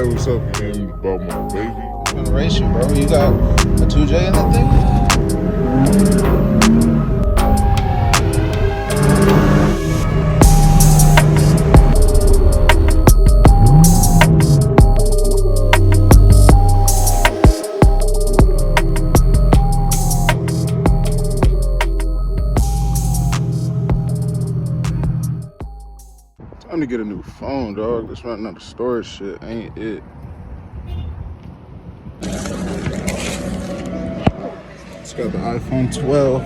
what's up, man? About my baby. I'm gonna race you, bro. You got a 2J in that thing? Time to get a new phone, dog. This running out of storage shit ain't it. It's got the iPhone 12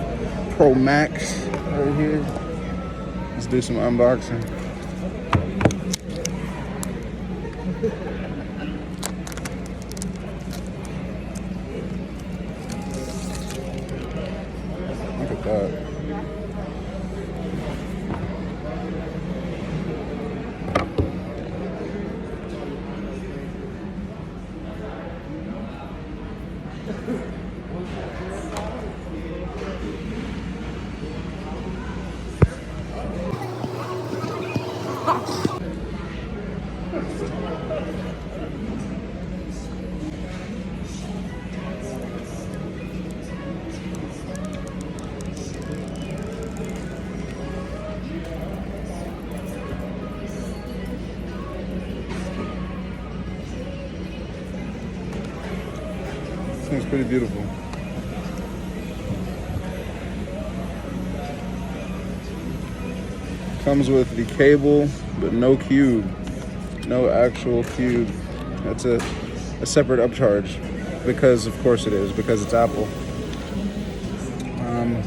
Pro Max right here. Let's do some unboxing. Look at that. This thing's pretty beautiful. Comes with the cable, but no cube. No actual cube. That's a separate upcharge. Because of course it is, because it's Apple.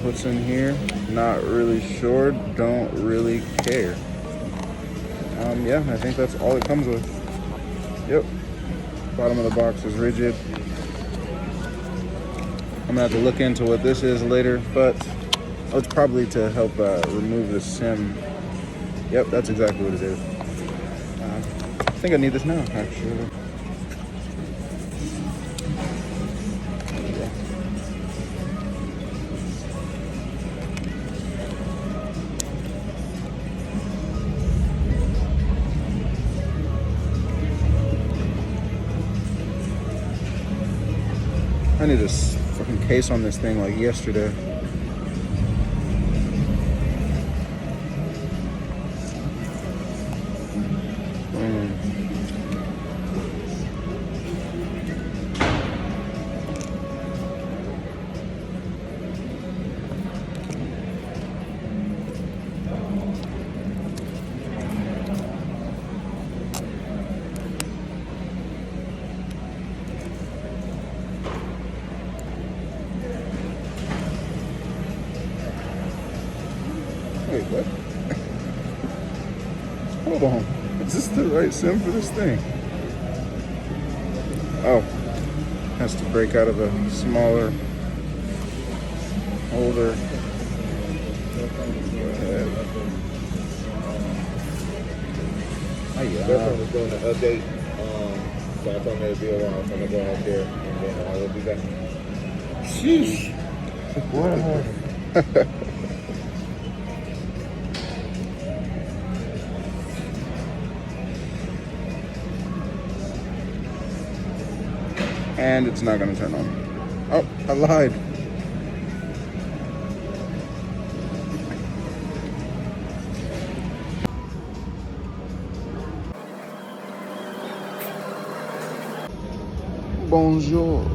What's in here? Not really sure, don't really care. Yeah, I think that's all it comes with. Yep. Bottom of the box is rigid. I'm gonna have to look into what this is later, but it's probably to help remove the SIM. Yep, that's exactly what it is. I think I need this now, actually. I need a fucking case on this thing like yesterday. Wait, what? Hold on. Is this the right SIM for this thing? Oh. Has to break out of a smaller holder. Girlfriend was doing an update, so I told her it'd be a while, so I'm gonna go out there and then I will be back. Sheesh. What? And it's not gonna turn on. Oh, I lied. Bonjour.